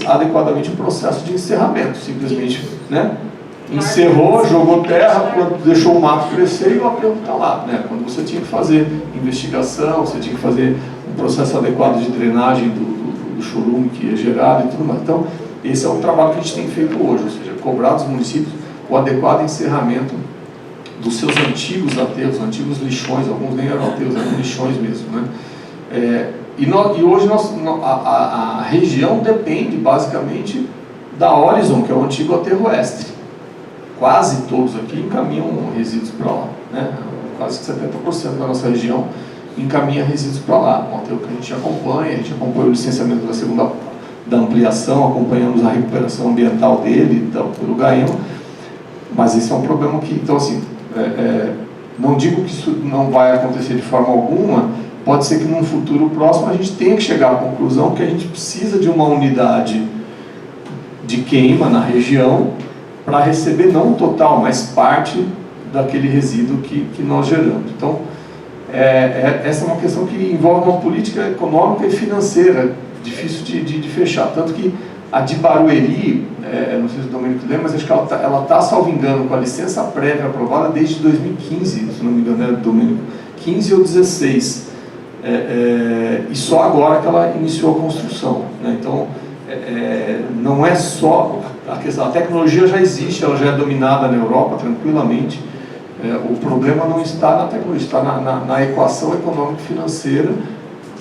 adequadamente o processo de encerramento, simplesmente, né? Encerrou, jogou terra, deixou o mato crescer e o aterro está lá, né? Quando você tinha que fazer investigação, você tinha que fazer um processo adequado de drenagem do chorume que é gerado e tudo mais. Então, esse é o trabalho que a gente tem feito hoje, ou seja, cobrar dos municípios o adequado encerramento dos seus antigos aterros, antigos lixões, alguns nem eram aterros, eram lixões mesmo, né? E hoje a região depende basicamente da Horizon, que é o antigo aterro oeste. Quase todos aqui encaminham resíduos para lá, né? Quase que 70% da nossa região encaminha resíduos para lá. Um aterro que a gente acompanha o licenciamento da segunda da ampliação, acompanhamos a recuperação ambiental dele, pelo GAEMA, mas esse é um problema que, então assim, não digo que isso não vai acontecer de forma alguma, pode ser que num futuro próximo a gente tenha que chegar à conclusão que a gente precisa de uma unidade de queima na região para receber não o total, mas parte daquele resíduo que nós geramos. Então, essa é uma questão que envolve uma política econômica e financeira difícil de fechar, tanto que a de Barueri, não sei se o Domênico lembra, mas acho que ela está, salvo engano, com a licença prévia aprovada desde 2015, se não me engano, era Domênico, 15 ou 16, e só agora que ela iniciou a construção, né? Então, não é só a questão, a tecnologia já existe, ela já é dominada na Europa tranquilamente, o problema não está na tecnologia, está na equação econômico-financeira,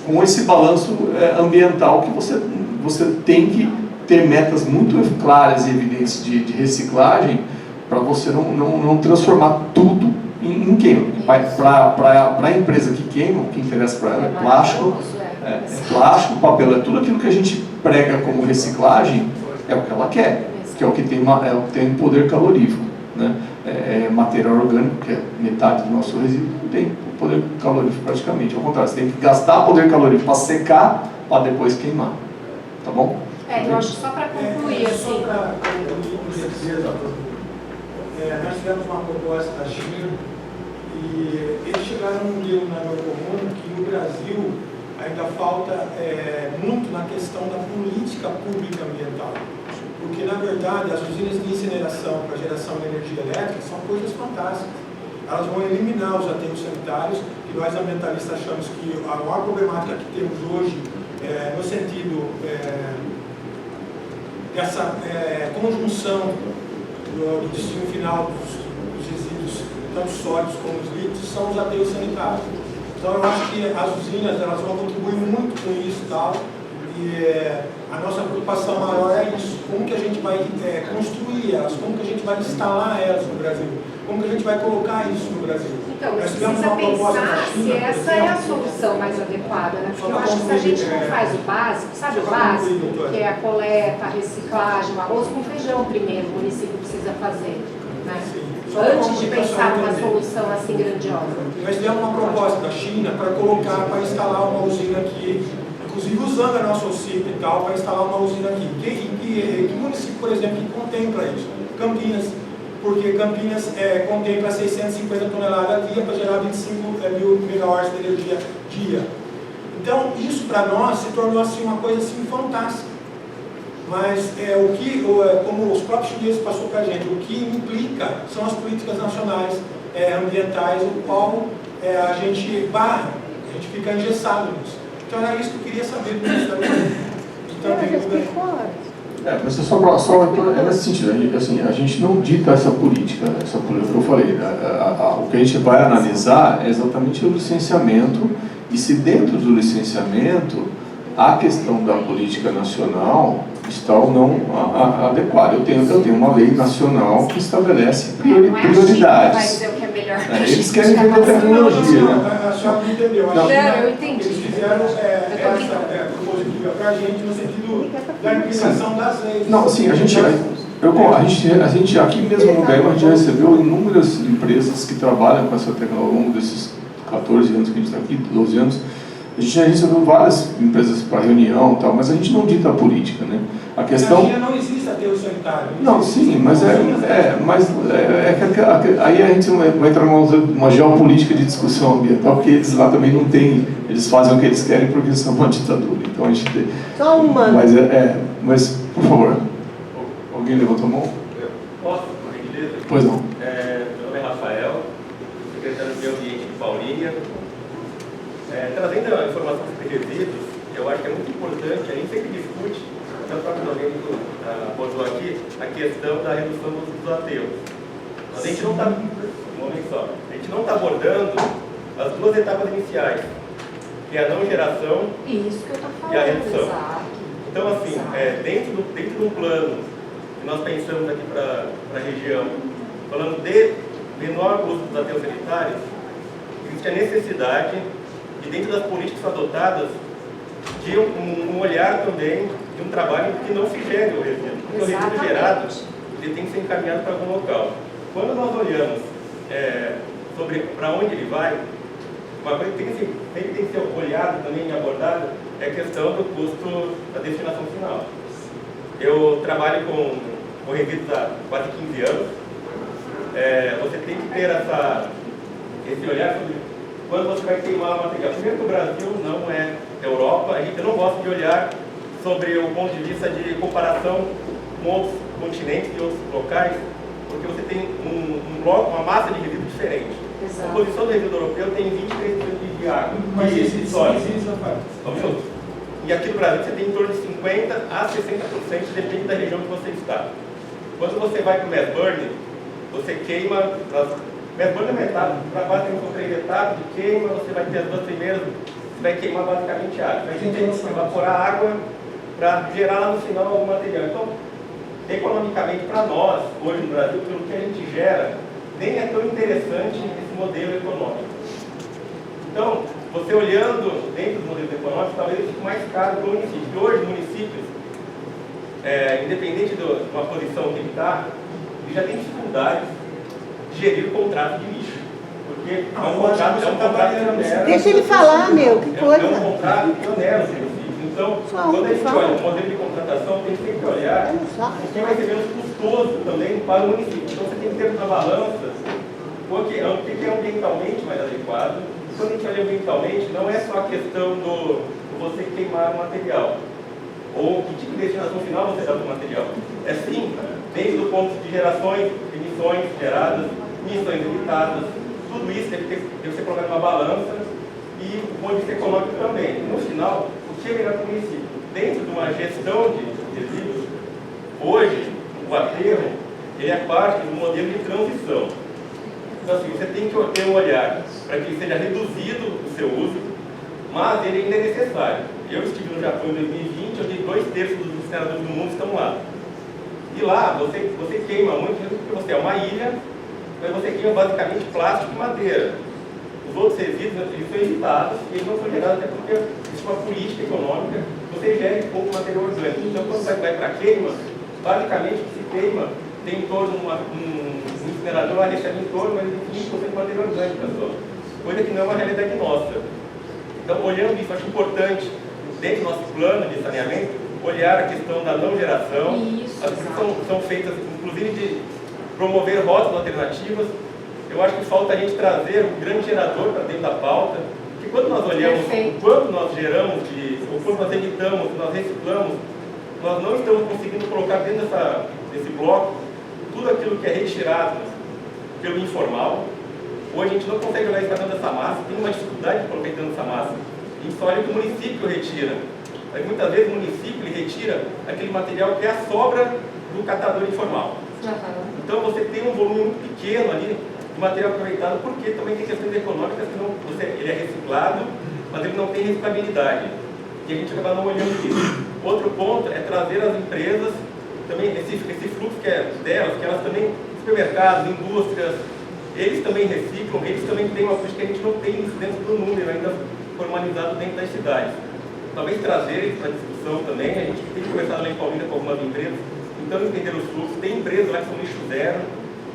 com esse balanço ambiental que você tem que ter metas muito claras e evidentes de reciclagem para você não transformar tudo em queima. Para a empresa que queima, o que interessa para ela é plástico, plástico, papel, tudo aquilo que a gente prega como reciclagem é o que ela quer, que é o que tem poder calorífico, né? Material orgânico, que é metade do nosso resíduo, não tem poder calorífico praticamente, ao contrário, você tem que gastar poder calorífico para secar, para depois queimar, tá bom? Eu acho que só para concluir, assim... Nós tivemos uma proposta da China e eles chegaram num denominador comum que no Brasil ainda falta muito na questão da política pública ambiental. Porque, na verdade, as usinas de incineração para geração de energia elétrica são coisas fantásticas. Elas vão eliminar os aterros sanitários, e nós ambientalistas achamos que a maior problemática que temos hoje, no sentido dessa conjunção do destino final dos resíduos, tanto sólidos como os líquidos, são os aterros sanitários. Então, eu acho que as usinas elas vão contribuir muito com isso e tal. E a nossa preocupação maior é isso, como que a gente vai construir elas, como que a gente vai instalar elas no Brasil, como que a gente vai colocar isso no Brasil. Então, precisa pensar se essa é a solução mais adequada, né? Porque eu acho que se a gente não faz o básico, sabe o básico? Que é a coleta, a reciclagem, o arroz com feijão primeiro, o município precisa fazer, né? Antes de pensar numa solução assim grandiosa. Nós tivemos uma proposta da China para instalar uma usina aqui, inclusive usando a nossa OCIP e tal, para instalar uma usina aqui. Que município, por exemplo, que contempla isso? Campinas, porque Campinas contempla 650 toneladas dia para gerar 25 mil megawatts de energia dia. Então, isso para nós se tornou assim, uma coisa assim, fantástica. Mas como os próprios chineses passou para a gente, o que implica são as políticas nacionais ambientais, o qual a gente barra, a gente fica engessado nisso. Então era isso que eu queria saber do Ministério mas é nesse sentido, assim, a gente não dita essa política que eu falei, o que a gente vai analisar é exatamente o licenciamento, e se dentro do licenciamento a questão da política nacional está ou não adequada. Eu tenho uma lei nacional que estabelece prioridades. Eles querem ver a tecnologia, né? A senhora não entendeu. Eu entendi. Eles fizeram essa propositiva para a gente no sentido da implicação das leis. Não, assim, a gente aqui mesmo no GAEMA, a gente já recebeu inúmeras empresas que trabalham com essa tecnologia ao longo desses 14 anos que a gente está aqui, 12 anos. A gente já recebeu várias empresas para reunião e tal, mas a gente não dita a política, né? A questão... Na China não existe aterro sanitário. Não, sim, mas aí a gente vai entrar numa geopolítica de discussão ambiental, porque eles lá também não têm, eles fazem o que eles querem porque eles são uma ditadura. Então a gente tem... Só uma. Mas Mas, por favor, alguém levantou a mão? Posso, por gentileza? Pois não. Meu nome é Rafael, secretário de Meio Ambiente de Paulínia. Trazendo a informação sobre resíduos, eu acho que é muito importante, a gente sempre discute, até o próprio Domênico abordou aqui, a questão da redução dos aterros. Mas a gente não está, um momento só, a gente não está abordando as duas etapas iniciais, que é a não geração Isso que eu estou falando, e a redução. exato. Então, assim, dentro de um plano que nós pensamos aqui para a região, falando de menor uso dos aterros sanitários, existe a necessidade de, dentro das políticas adotadas, de um olhar também, de um trabalho que não se gere o resíduo. Porque o resíduo gerado ele tem que ser encaminhado para algum local. Quando nós olhamos sobre para onde ele vai, uma coisa que sempre tem que ser olhado também e abordado é a questão do custo da destinação final. Eu trabalho com resíduos há quase 15 anos. Você tem que ter esse olhar sobre quando você vai queimar o material. Primeiro que o Brasil não é Europa, a gente não gosta de olhar sobre o ponto de vista de comparação com outros continentes e outros locais, porque você tem uma massa de resíduo diferente. Exato. A composição do resíduo europeu tem 23% de água. Mas e existe, sólido. Rafael. Um minuto. E aqui no Brasil você tem em torno de 50% a 60%, depende da região que você está. Quando você vai para o mass burning, você queima, mass burning é metade, para quase tem 3 etapas de queima, você vai ter as duas primeiras, você vai queimar basicamente água. Então a gente tem que evaporar água para gerar lá no final algum material. Então, economicamente para nós, hoje no Brasil, pelo que a gente gera, nem é tão interessante esse modelo econômico. Então, você olhando dentro dos modelos econômicos, talvez fique mais caro para o município. E hoje, municípios, independente de uma posição que ele está, ele já tem dificuldade de gerir o contrato de lixo. Porque é um contrato pioneiro. Deixa ele falar, meu, que coisa. É um contrato pioneiro dos municípios. Então, quando a gente olha o modelo de contratação, tem que sempre olhar o que vai ser menos custoso também para o município. Então, você tem que ter uma balança, porque é ambientalmente mais adequado. Quando a gente olha ambientalmente, não é só a questão do você queimar o material, ou que tipo de destinação final você dá para o material. É sim, desde o ponto de gerações, emissões geradas, emissões evitadas, tudo isso deve ser colocado numa balança e o ponto de vista econômico também. No final, o que é melhor para o município? Dentro de uma gestão de resíduos, hoje, o aterro ele é parte do modelo de transição. Então, assim, você tem que ter um olhar para que seja reduzido o seu uso, mas ele ainda é necessário. Eu estive no Japão em 2020, onde 2/3 dos incineradores do mundo estão lá. E lá, você queima muito, porque você é uma ilha, mas você queima basicamente plástico e madeira. Os outros resíduos, eles são evitados e eles não são gerados até porque isso é uma política econômica, você gera pouco material orgânico. Então, quando você vai para a queima, basicamente o que se queima tem em torno de um incinerador, ela recebe em torno de 15% de matéria orgânica só, coisa que não é uma realidade nossa. Então, olhando isso, acho importante, dentro do nosso plano de saneamento, olhar a questão da não geração, as que são feitas, inclusive, de promover rotas alternativas. Eu acho que falta a gente trazer um grande gerador para dentro da pauta, porque quando nós olhamos o quanto nós geramos, o quanto nós evitamos, nós reciclamos, nós não estamos conseguindo colocar dentro desse bloco tudo aquilo que é retirado pelo informal. Hoje a gente não consegue jogar isso para dentro dessa massa, tem uma dificuldade de colocar dentro dessa massa. A gente só olha que o município retira. Mas muitas vezes o município ele retira aquele material que é a sobra do catador informal. Então você tem um volume muito pequeno ali de material aproveitado, porque também tem questões econômicas que ele é reciclado, mas ele não tem reciclabilidade. E a gente acaba não olhando isso. Outro ponto é trazer as empresas, também esse fluxo que é delas, que elas também, supermercados, indústrias, eles também reciclam, eles também têm uma coisa que a gente não tem isso dentro do número ainda formalizado dentro das cidades. Talvez trazer isso para a discussão também, a gente tem que conversar lá em Paulínia com algumas empresas, então entender os fluxos. Tem empresas lá que são lixo zero,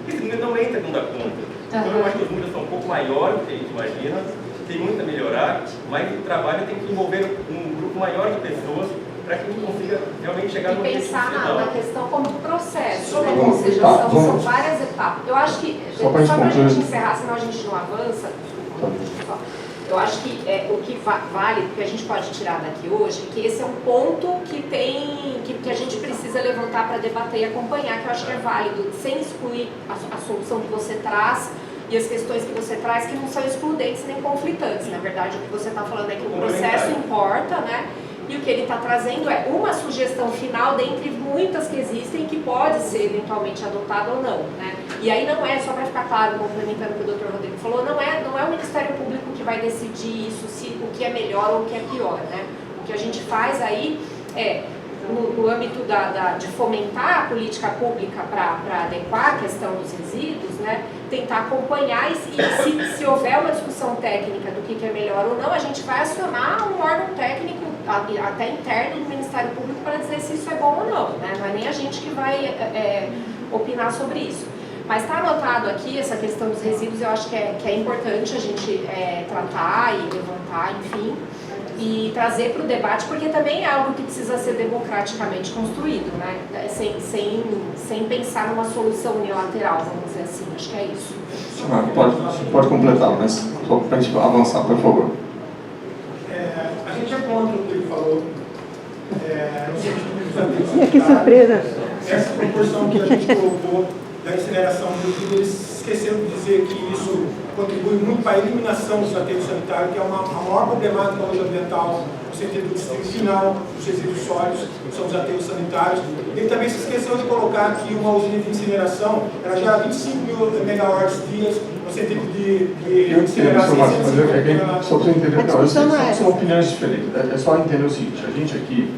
e esse número não entra, não dá conta. Então eu acho que os números são um pouco maiores do que a gente imagina, tem muito a melhorar, mas o trabalho tem que envolver um grupo maior de pessoas para que a gente consiga realmente chegar no objetivo final. E pensar na questão como processo, Só né? pra Ou seja, completar, são vamos. várias etapas. Eu acho que, Só pra gente responder. encerrar, senão a gente não avança, Eu acho que o que vale, porque a gente pode tirar daqui hoje, é que esse é um ponto que a gente precisa levantar para debater e acompanhar, que eu acho que é válido, sem excluir a solução que você traz e as questões que você traz, que não são excludentes nem conflitantes. Na verdade, o que você está falando é que o processo importa, né? E o que ele está trazendo é uma sugestão final dentre muitas que existem que pode ser eventualmente adotada ou não, né? E aí não é, só para ficar claro, complementando o que o Dr. Rodrigo falou, não é o Ministério Público que vai decidir isso, o que é melhor ou o que é pior, né? O que a gente faz aí é, no âmbito de fomentar a política pública para adequar a questão dos resíduos, né? Tentar acompanhar e se houver uma discussão técnica do que é melhor ou não, a gente vai acionar um órgão técnico até interno do Ministério Público para dizer se isso é bom ou não, né? Não é nem a gente que vai opinar sobre isso. Mas está anotado aqui essa questão dos resíduos, eu acho que é importante a gente tratar e levantar, enfim, e trazer para o debate, porque também é algo que precisa ser democraticamente construído, né? Sem pensar numa solução unilateral, vamos dizer assim, acho que é isso. Pode completar, mas só para a gente avançar, por favor. A gente é contra o que ele falou, no sentido de Que surpresa! essa proporção que a gente colocou da incineração do resíduo, eles esqueceram de dizer que isso contribui muito para a eliminação dos aterros sanitários, que é a maior problemática hoje ambiental, no sentido do destino final dos resíduos sólidos, que são os aterros sanitários. Ele também se esqueceu de colocar que uma usina de incineração, ela gera 25 mil megawatts dias, no sentido de Eu entendo, incineração. mas só para você entender, não, eu sei que são opiniões diferentes. É só entender o seguinte, a gente aqui,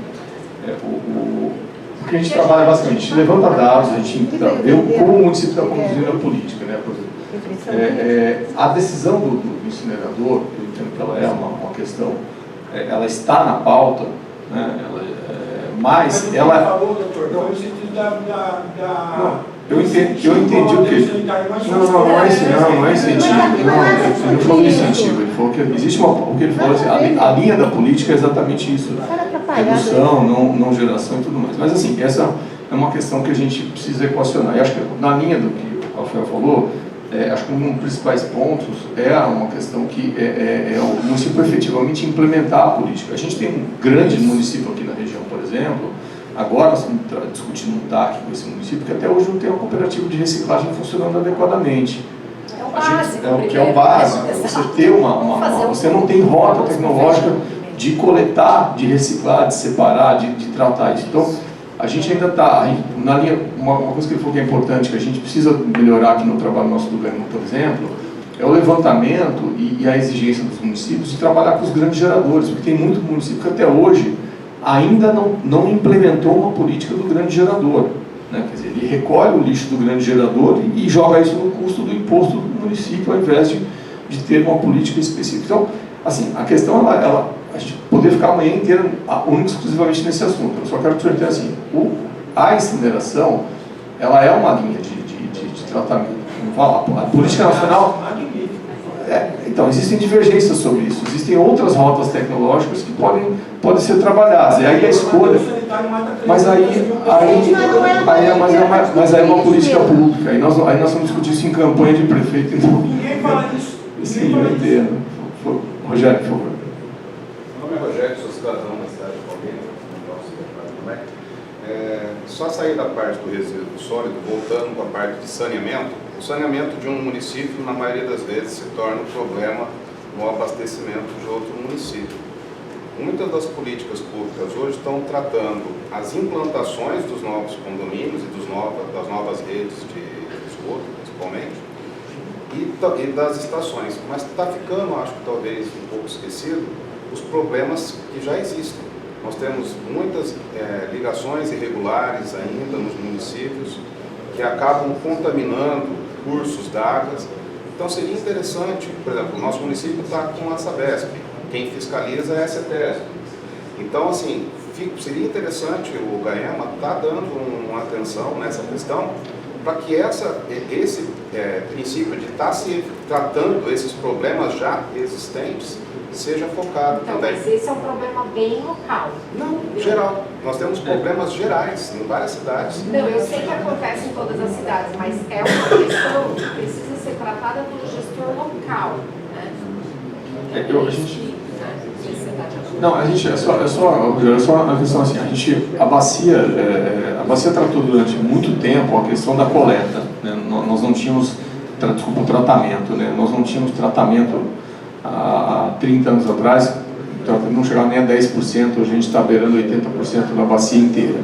porque a gente trabalha basicamente, a gente levanta dados, a gente vê como o município está conduzindo a política, né? Por exemplo, a decisão do incinerador, eu entendo que ela é uma questão, ela está na pauta, né? Mas ela... falou, doutor, foi no sentido da... Eu entendi o quê? Não é incentivo. Ele não falou incentivo, ele falou que existe o que ele falou assim, a linha da política é exatamente isso. Redução, não geração e tudo mais. Mas assim, essa é uma questão que a gente precisa equacionar. E acho que na linha do que o Rafael falou, acho que um dos principais pontos é uma questão que é o município efetivamente implementar a política. A gente tem um grande município aqui na região, por exemplo. Agora nós estamos discutindo um TAC com esse município, que até hoje não tem uma cooperativa de reciclagem funcionando adequadamente. É o básico. Que é o básico. Você ter você não tem rota tecnológica de coletar, de reciclar, de separar, de tratar isso. Então, a gente ainda está na linha. Uma coisa que ele falou que é importante, que a gente precisa melhorar aqui no trabalho nosso do GAEMA, por exemplo, é o levantamento e a exigência dos municípios de trabalhar com os grandes geradores, porque tem muito município que até hoje ainda não implementou uma política do grande gerador, né? Quer dizer, ele recolhe o lixo do grande gerador e joga isso no custo do imposto do município, ao invés de ter uma política específica. Então, assim, a questão é a gente poder ficar a manhã inteira única exclusivamente nesse assunto. Eu só quero que o senhor entenda assim, a incineração, ela é uma linha de tratamento. Vamos falar, a política nacional... Então, existem divergências sobre isso. Existem outras rotas tecnológicas que podem ser trabalhadas. E aí a escolha... Mas aí é uma política pública. Aí nós vamos discutir isso em campanha de prefeito. Então, Ninguém fala disso. Sim, eu entendo. Rogério, por favor. Meu nome é Rogério, sou cidadão da cidade de Palmeiras, só sair da parte do resíduo sólido, voltando para a parte de saneamento. O saneamento de um município, na maioria das vezes, se torna um problema no abastecimento de outro município. Muitas das políticas públicas hoje estão tratando as implantações dos novos condomínios e das novas redes de esgoto, principalmente, e das estações. Mas está ficando, acho que talvez um pouco esquecido, os problemas que já existem. Nós temos muitas ligações irregulares ainda nos municípios que acabam contaminando cursos d'água. Então seria interessante, por exemplo, o nosso município está com a Sabesp, quem fiscaliza é a CETESB. Então, assim, seria interessante o GAEMA estar dando uma atenção nessa questão para que esse princípio de estar se tratando esses problemas já existentes seja focado então, também. Mas esse é um problema bem local. Não, geral. Nós temos problemas gerais em várias cidades. Não, eu sei que acontece em todas as cidades, mas é uma questão que precisa ser tratada pelo gestor local, né? A gente... Não, a gente é só uma questão assim, a bacia tratou durante muito tempo a questão da coleta, né? Nós não tínhamos, desculpa, o tratamento, né? Nós não tínhamos tratamento há 30 anos atrás, o tratamento não chegava nem a 10%, hoje a gente está beirando 80% da bacia inteira.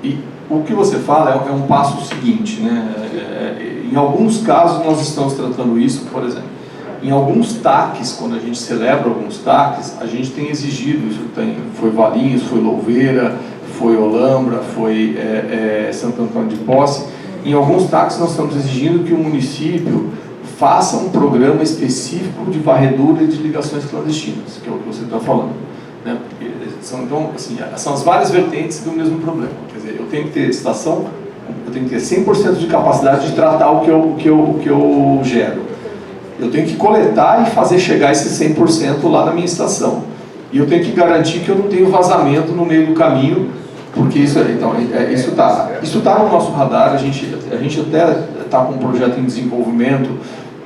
E o que você fala é um passo seguinte, né? Em alguns casos nós estamos tratando isso, por exemplo, em alguns TACs, quando a gente celebra alguns TACs, a gente tem exigido isso, foi Valinhos, foi Louveira, foi Olambra, foi Santo Antônio de Posse. Em alguns TACs nós estamos exigindo que o município faça um programa específico de varredura e de ligações clandestinas, que é o que você está falando, né? Então, assim, são as várias vertentes do mesmo problema. Quer dizer, eu tenho que ter estação, eu tenho que ter 100% de capacidade de tratar o que eu gero. Eu tenho que coletar e fazer chegar esse 100% lá na minha estação. E eu tenho que garantir que eu não tenho vazamento no meio do caminho, porque isso está no nosso radar. A gente até está com um projeto em desenvolvimento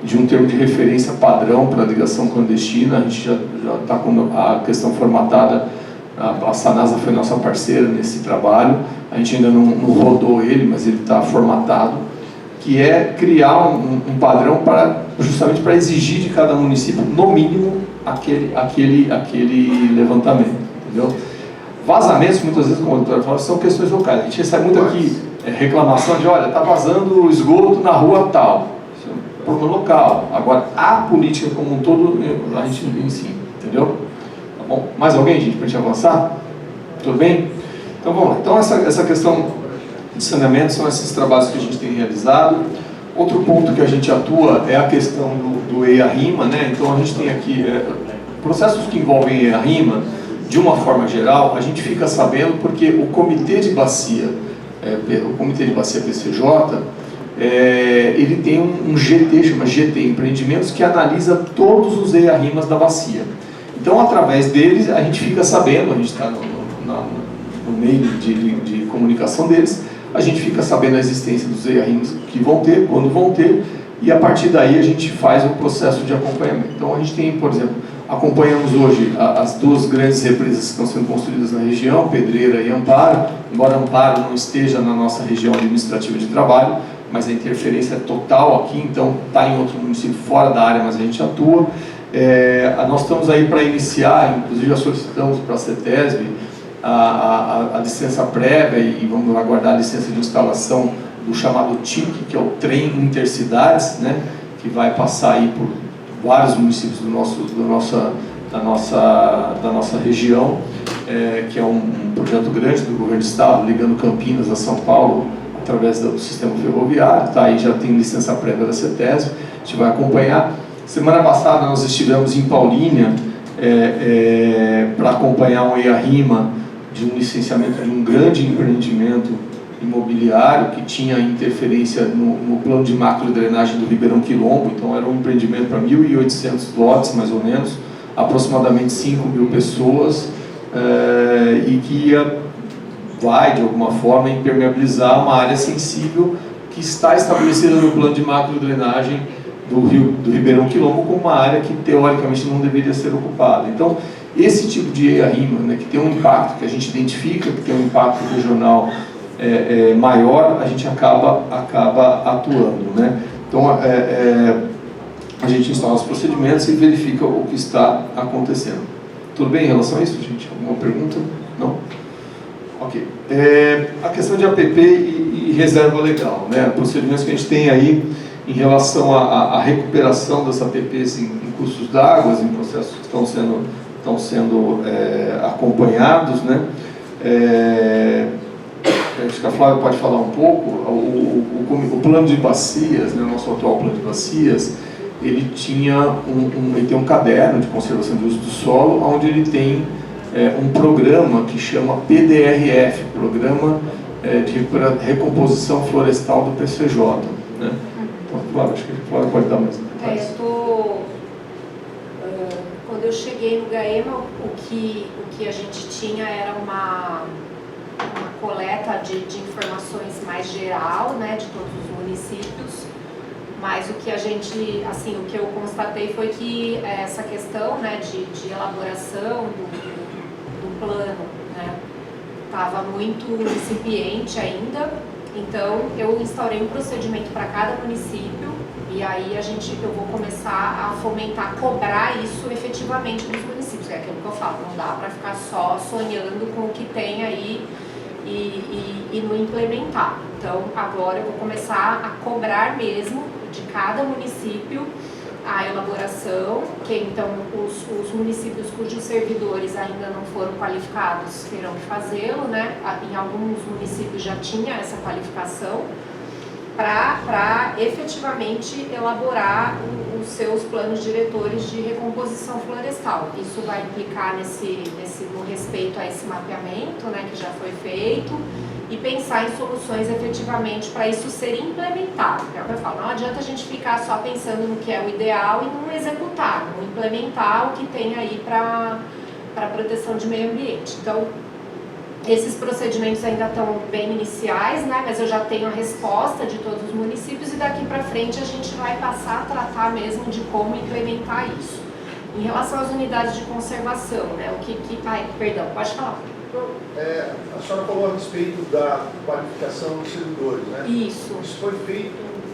de um termo de referência padrão para ligação clandestina. A gente já está com a questão formatada. A Sanasa foi nossa parceira nesse trabalho. A gente ainda não rodou ele, mas ele está formatado, que é criar um padrão justamente para exigir de cada município, no mínimo, aquele levantamento, entendeu? Vazamentos, muitas vezes, como o doutor fala, são questões locais. A gente recebe muito aqui reclamação de, olha, está vazando esgoto na rua tal, isso é um problema local. Agora, a política como um todo, a gente ensina, entendeu? Tá bom? Mais alguém, gente, para a gente avançar? Tudo bem? Então, vamos lá. Então, essa questão de saneamento são esses trabalhos que a gente tem realizado. Outro ponto que a gente atua é a questão do EIA-RIMA, né? Então a gente tem aqui processos que envolvem EIA-RIMA, de uma forma geral, a gente fica sabendo porque o Comitê de Bacia PCJ, ele tem um GT, chama GT Empreendimentos, que analisa todos os EIA-RIMAs da bacia. Então, através deles, a gente fica sabendo, a gente está no meio de comunicação deles, a gente fica sabendo a existência dos EIA-RIMAs que vão ter, quando vão ter, e a partir daí a gente faz o processo de acompanhamento. Então a gente tem, por exemplo, acompanhamos hoje as duas grandes represas que estão sendo construídas na região, Pedreira e Amparo, embora Amparo não esteja na nossa região administrativa de trabalho, mas a interferência é total aqui, então está em outro município fora da área, mas a gente atua. Nós estamos aí para iniciar, inclusive já solicitamos para a CETESB, a licença prévia e vamos aguardar a licença de instalação do chamado TIC, que é o Trem Intercidades, né, que vai passar aí por vários municípios da nossa região, que é um projeto grande do governo do estado, ligando Campinas a São Paulo através do sistema ferroviário. Tá, aí já tem licença prévia da CETESB, a gente vai acompanhar. Semana passada nós estivemos em Paulínia para acompanhar um EIA-RIMA de um licenciamento de um grande empreendimento imobiliário que tinha interferência no plano de macro-drenagem do Ribeirão Quilombo. Então era um empreendimento para 1.800 lotes, mais ou menos, aproximadamente 5.000 pessoas, e que vai, de alguma forma, impermeabilizar uma área sensível que está estabelecida no plano de macro-drenagem do Ribeirão Quilombo como uma área que, teoricamente, não deveria ser ocupada. Então, esse tipo de EIA-RIMA, né, que tem um impacto que a gente identifica, que tem um impacto regional maior, a gente acaba atuando, né? Então, a gente instala os procedimentos e verifica o que está acontecendo. Tudo bem em relação a isso, gente? Alguma pergunta? Não? Ok. A questão de APP e reserva legal, né? Procedimentos que a gente tem aí em relação à recuperação das APPs em cursos d'água, em processos que estão sendo acompanhados, né? Acho que a Flávia pode falar um pouco. O plano de bacias, né, o nosso atual plano de bacias, ele tem um caderno de conservação de uso do solo, onde ele tem um programa que chama PDRF, Programa de Recomposição Florestal do PCJ. Né? Então, Flávia, acho que a Flávia pode dar mais detalhes. Quando eu cheguei no GAEMA, o que a gente tinha era uma coleta de informações mais geral, né, de todos os municípios, Mas o que a gente, assim, o que eu constatei foi que essa questão, né, de elaboração do plano, né, estava muito incipiente ainda. Então eu instaurei um procedimento para cada município e aí eu vou começar a fomentar, cobrar isso efetivamente dos municípios. É aquilo que eu falo, não dá para ficar só sonhando com o que tem aí e não implementar. Então agora eu vou começar a cobrar mesmo de cada município a elaboração, que então os municípios cujos servidores ainda não foram qualificados terão que fazê-lo, né? Em alguns municípios já tinha essa qualificação para efetivamente elaborar os seus planos diretores de recomposição florestal. Isso vai implicar no respeito a esse mapeamento, né, que já foi feito, e pensar em soluções efetivamente para isso ser implementado. É o que eu falo, não adianta a gente ficar só pensando no que é o ideal e não executar, não implementar o que tem aí para proteção de meio ambiente. Então, esses procedimentos ainda estão bem iniciais, né, mas eu já tenho a resposta de todos os municípios e daqui para frente a gente vai passar a tratar mesmo de como implementar isso. Em relação às unidades de conservação, né, perdão, pode falar. A senhora falou a respeito da qualificação dos servidores, né? Isso. Isso foi feito...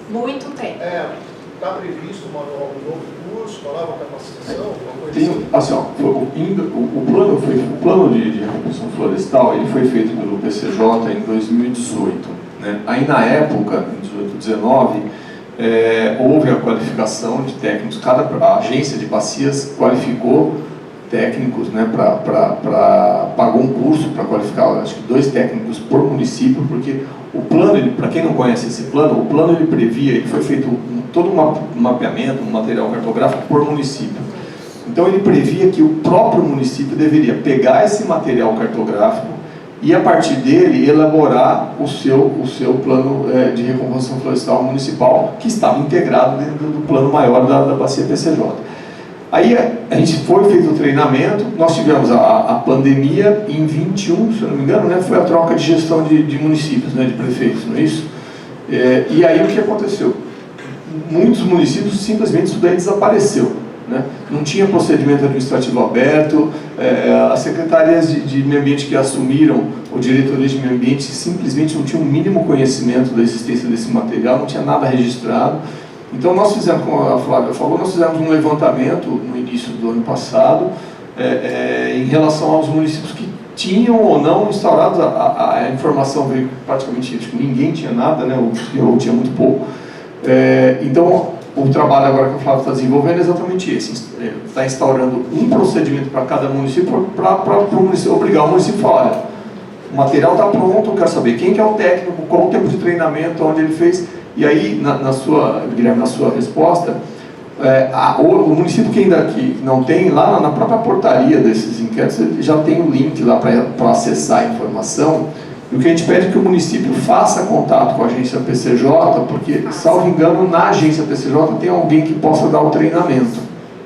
Muito tempo. Está previsto um novo curso, uma nova capacitação, alguma coisa assim, o plano de recomposição florestal ele foi feito pelo PCJ em 2018. Né? Aí na época, em 2018, 2019, houve a qualificação de técnicos, a agência de bacias qualificou técnicos, né, pagou um curso para qualificar, acho que 2 técnicos por município, porque o plano, para quem não conhece esse plano, o plano ele previa, ele foi feito todo um mapeamento, um material cartográfico por município. Então ele previa que o próprio município deveria pegar esse material cartográfico e a partir dele elaborar o seu plano de recomposição florestal municipal, que estava integrado dentro do plano maior da bacia PCJ. Aí a gente foi feito o treinamento, nós tivemos a pandemia em 21, se eu não me engano, né, foi a troca de gestão de municípios, né, de prefeitos, não é isso? E aí o que aconteceu? Muitos municípios simplesmente isso daí desapareceu, né? Não tinha procedimento administrativo aberto, as secretarias de meio ambiente que assumiram o diretoria de meio ambiente simplesmente não tinham o mínimo conhecimento da existência desse material, não tinha nada registrado. Então nós fizemos, como a Flávia falou, nós fizemos um levantamento no início do ano passado em relação aos municípios que tinham ou não instaurado a informação, veio praticamente, acho que ninguém tinha nada, né, ou tinha muito pouco. Então o trabalho agora que a Flávia está desenvolvendo é exatamente esse, está instaurando um procedimento para cada município para obrigar o município a falar, olha, o material está pronto, eu quero saber quem que é o técnico, qual o tempo de treinamento, onde ele fez. E aí, Guilherme, na sua resposta, o município que ainda não tem, lá na própria portaria desses inquéritos, já tem um link lá para acessar a informação. E o que a gente pede é que o município faça contato com a agência PCJ, porque, salvo engano, na agência PCJ tem alguém que possa dar o treinamento.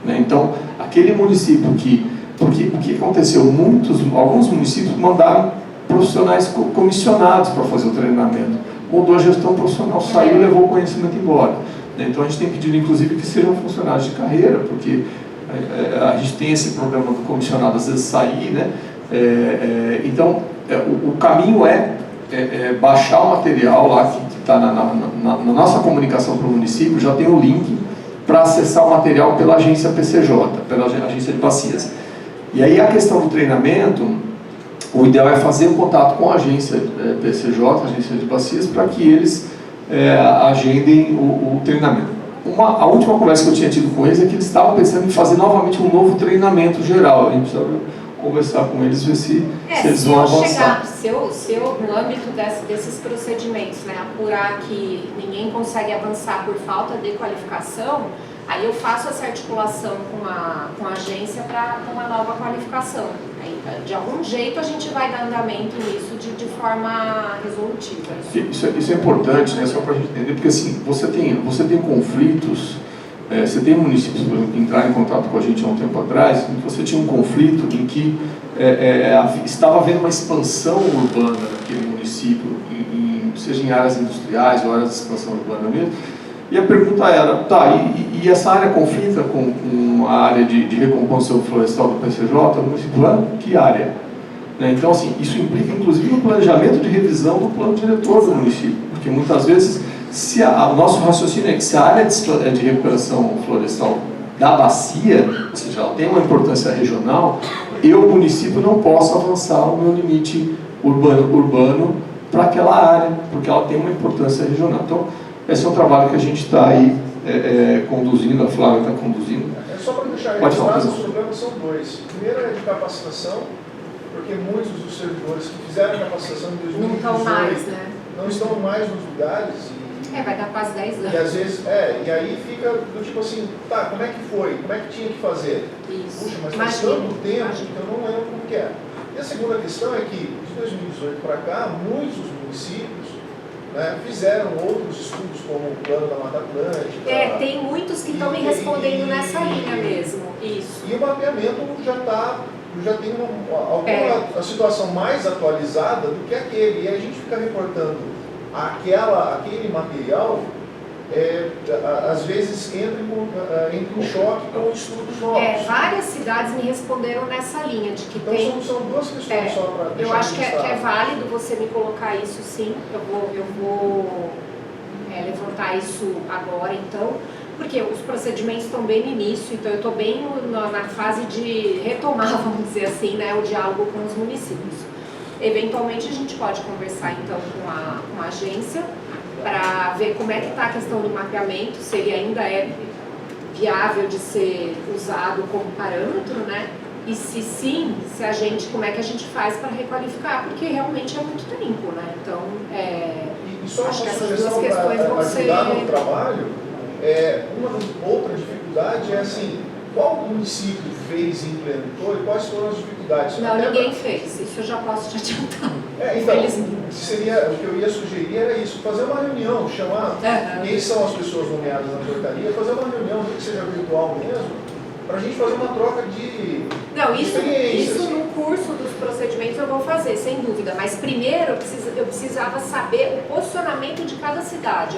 Né? Então, aquele município porque o que aconteceu? Alguns municípios mandaram profissionais comissionados para fazer o treinamento. Mudou a gestão profissional, saiu e levou o conhecimento embora. Então a gente tem pedido, inclusive, que sejam funcionários de carreira, porque a gente tem esse problema do comissionado às vezes sair, né? Então o caminho é baixar o material lá que está na nossa comunicação para o município, já tem o link para acessar o material pela agência PCJ, pela agência de bacias. E aí a questão do treinamento, o ideal é fazer um contato com a agência PCJ, a agência de bacias, para que eles agendem o treinamento. A última conversa que eu tinha tido com eles é que eles estavam pensando em fazer novamente um novo treinamento geral. A gente precisa conversar com eles, ver se eles vão avançar. Se eu, no âmbito desses procedimentos, né, apurar que ninguém consegue avançar por falta de qualificação, aí eu faço essa articulação com a agência para uma nova qualificação. Aí, de algum jeito a gente vai dar andamento nisso de forma resolutiva. Isso é importante, né, só para a gente entender, porque assim, você tem conflitos, você tem municípios, por exemplo, que entraram em contato com a gente há um tempo atrás, em que você tinha um conflito em que estava havendo uma expansão urbana naquele município, seja em áreas industriais ou áreas de expansão urbana mesmo, E a pergunta era, tá, e essa área conflita com a área de recomposição florestal do PCJ, do município? Que área? Né? Então, assim, isso implica, inclusive, um planejamento de revisão do plano diretor do município, porque muitas vezes, o nosso raciocínio é que se a área de recuperação florestal da bacia, ou seja, ela tem uma importância regional, eu, município, não posso avançar o meu limite urbano para aquela área, porque ela tem uma importância regional. Então, esse é um trabalho que a gente está aí conduzindo, a Flávia está conduzindo. Só para deixar registrado, os problemas são dois. O primeiro é de capacitação, porque muitos dos servidores que fizeram a capacitação em 2018 não estão mais, né? Não estão mais nos lugares. Vai dar quase 10 anos. E às vezes, e aí fica do tipo assim, tá, como é que foi? Como é que tinha que fazer? Isso. Puxa, mas faz tanto tempo que eu não lembro como que é. E a segunda questão é que, de 2018 para cá, muitos municípios, né, fizeram outros estudos, como o Plano da Mata Atlântica. Tem muitos que estão me respondendo nessa linha mesmo. Isso. E o mapeamento já tem alguma situação mais atualizada do que aquele. E a gente fica reportando aquele material, às vezes entra em choque com estudos novos. Várias cidades me responderam nessa linha, de que então, são duas questões só para deixar. Eu acho que é válido você me colocar isso, sim. Eu vou levantar isso agora, então, porque os procedimentos estão bem no início, então eu estou bem na fase de retomar, vamos dizer assim, né, o diálogo com os municípios. Eventualmente a gente pode conversar então com a agência para ver como é que está a questão do mapeamento, se ele ainda é viável de ser usado como parâmetro, né? E se sim, como é que a gente faz para requalificar, porque realmente é muito tempo, né? Então, e só acho que uma essas sugestão duas questões vão ser... no trabalho, outra dificuldade é assim, qual município fez e implementou e quais foram as dificuldades? Não, ninguém fez, isso eu já posso te adiantar. Então, o que eu ia sugerir era isso, fazer uma reunião, chamar quem são as pessoas nomeadas na portaria, fazer uma reunião, que seja virtual mesmo, para a gente fazer uma troca de experiências. Isso no curso dos procedimentos eu vou fazer, sem dúvida, mas primeiro eu precisava saber o posicionamento de cada cidade,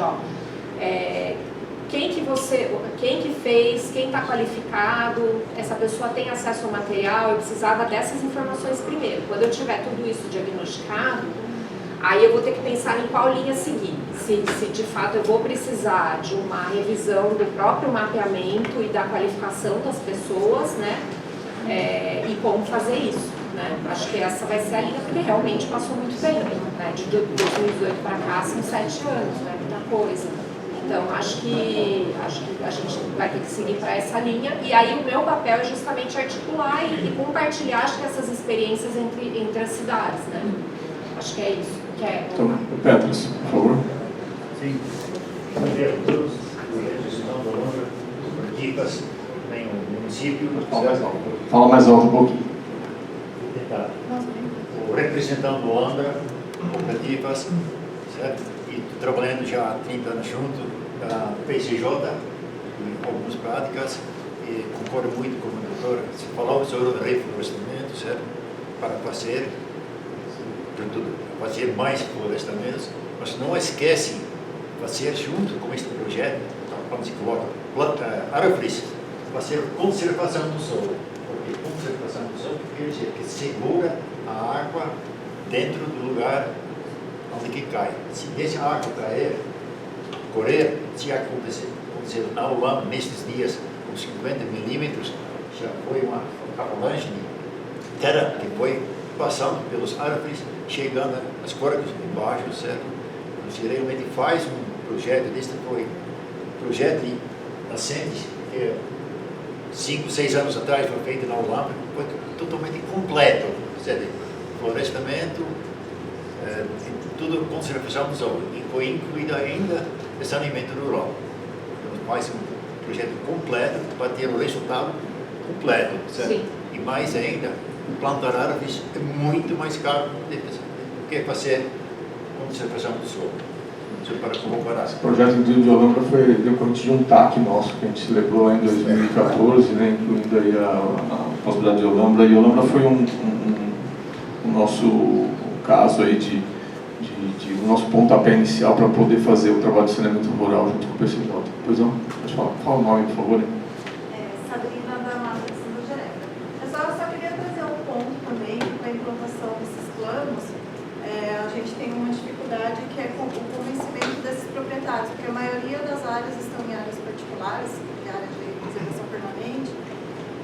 quem que fez, quem está qualificado, essa pessoa tem acesso ao material, eu precisava dessas informações primeiro. Quando eu tiver tudo isso diagnosticado, aí eu vou ter que pensar em qual linha seguir. Se de fato eu vou precisar de uma revisão do próprio mapeamento e da qualificação das pessoas, né? E como fazer isso, né? Acho que essa vai ser a linha, porque realmente passou muito tempo, né? De 2018 para cá são 7 anos, né? Muita coisa. Então, acho que a gente vai ter que seguir para essa linha. E aí o meu papel é justamente articular e compartilhar, acho que essas experiências entre as cidades, né? Acho que é isso. Então, Petros, por favor. Sim. Bom dia a todos. O representante da Londra, cooperativas, tem o município. Fala mais alto um pouquinho. O representante do Londra, cooperativas, certo? E trabalhando já há 30 anos junto da PCJ, em algumas práticas, e concordo muito com o doutor. Se falou sobre o reflorestamento, certo? Para fazer mais florestamentos, mas não esquece fazer junto com este projeto, quando se coloca árvores, fazer conservação do solo. Porque conservação do solo quer dizer que segura a água dentro do lugar onde que cai. Se essa água correr, se acontecer na Holanda nestes dias com 50 milímetros, já foi uma avalanche de terra que foi passando pelas árvores, chegando às cordas embaixo, certo? Então, se realmente faz um projeto, deste foi um projeto de nascentes, que 5, 6 anos atrás foi feito na Holanda, foi totalmente completo, certo? Florestamento, tudo conservação do solo, e foi incluído ainda o saneamento rural. Então, faz um projeto completo para ter o resultado completo, certo? Sim. E mais ainda, plantar árvores é muito mais caro do que fazer conservação do solo. Isso é para comparar. Esse projeto de Olambra foi decorrente de um TAC nosso, que a gente celebrou lá em 2014, né, incluindo aí a possibilidade de Olambra. E Olambra foi o nosso caso aí de o nosso pontapé inicial para poder fazer o trabalho de saneamento rural junto com o PCJ. Pois não? Pode falar. Fala o nome, por favor. Sabrina da Mata de Santa Genebra. Eu só queria trazer um ponto também com a implantação desses planos. A gente tem uma dificuldade que é com o convencimento desses proprietários, porque a maioria das áreas estão em áreas particulares, em áreas de preservação permanente,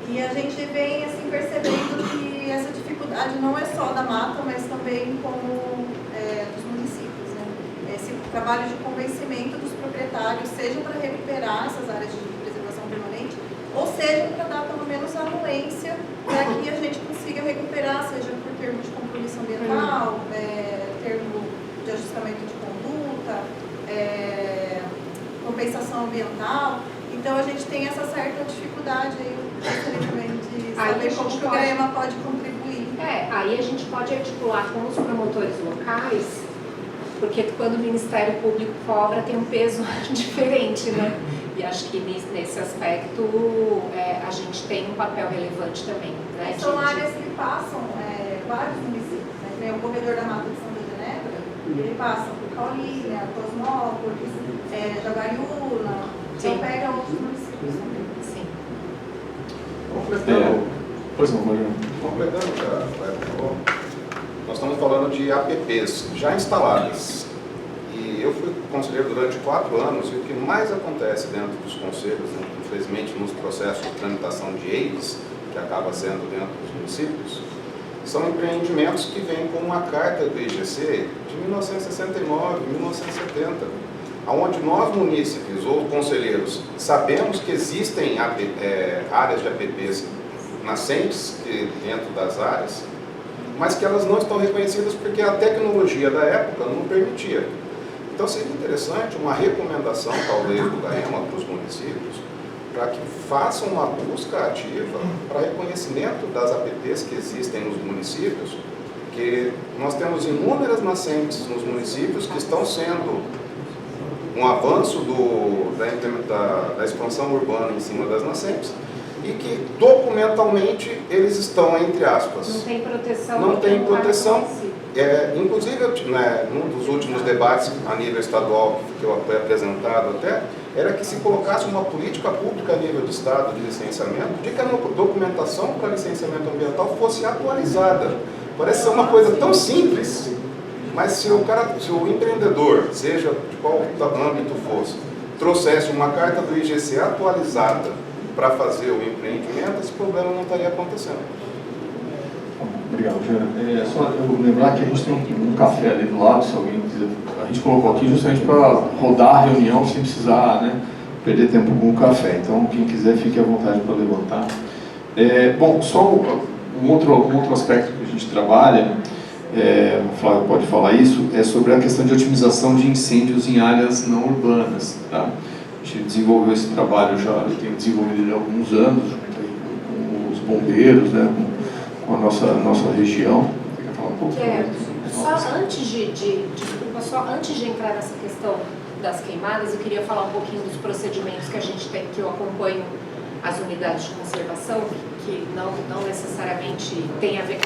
e a gente vem assim, percebendo que essa dificuldade não é só da mata, mas também como dos municípios, né? Esse trabalho de convencimento dos proprietários, seja para recuperar essas áreas de preservação permanente, ou seja para dar pelo menos a anuência para que a gente consiga recuperar, seja por termo de compromisso ambiental, termo de ajustamento de conduta, compensação ambiental. Então a gente tem essa certa dificuldade aí, de saber como que o GRAEMA pode contribuir. Aí a gente pode articular com os promotores locais, porque quando o Ministério Público cobra tem um peso diferente, né? E acho que nesse aspecto a gente tem um papel relevante também. Né? São áreas que passam vários municípios, né? O corredor da Mata de Santa Genebra, ele passa por Paulínia, Cosmópolis, Jaguariúna, então pega outros municípios também. Sim. Pois não, Mariana. Completando o que a Cléber falou, nós estamos falando de APPs já instaladas. E eu fui conselheiro durante 4 anos e o que mais acontece dentro dos conselhos, infelizmente nos processos de tramitação de EIs, que acaba sendo dentro dos municípios, são empreendimentos que vêm com uma carta do IGC de 1969, 1970, onde nós munícipes ou conselheiros sabemos que existem áreas de APPs nascentes dentro das áreas, mas que elas não estão reconhecidas porque a tecnologia da época não permitia. Então seria interessante uma recomendação, talvez, do GRAEMA para os municípios, para que façam uma busca ativa para reconhecimento das APPs que existem nos municípios, que nós temos inúmeras nascentes nos municípios que estão sendo um avanço da expansão urbana em cima das nascentes, e que documentalmente eles estão, entre aspas, não tem proteção. Não tem proteção. Inclusive, num dos últimos debates a nível estadual que foi apresentado até, era que se colocasse uma política pública a nível de estado de licenciamento, de que a documentação para licenciamento ambiental fosse atualizada. Parece ser uma coisa tão simples, mas se o empreendedor, seja de qual âmbito fosse, trouxesse uma carta do IGC atualizada para fazer o empreendimento, esse problema não estaria acontecendo. Obrigado, Jean. Só eu lembrar que a gente tem um café ali do lado, se alguém quiser. A gente colocou aqui justamente para rodar a reunião sem precisar, né, perder tempo com o café. Então, quem quiser, fique à vontade para levantar. Bom, só um outro aspecto que a gente trabalha, o Flávio pode falar isso, é sobre a questão de otimização de incêndios em áreas não urbanas. Tá? A gente desenvolveu esse trabalho eu tenho desenvolvido ele há alguns anos, junto aí com os bombeiros, né, com a nossa região. Você quer falar um pouco? Só antes de entrar nessa questão das queimadas, eu queria falar um pouquinho dos procedimentos que a gente tem, que eu acompanho as unidades de conservação, que não necessariamente tem a ver com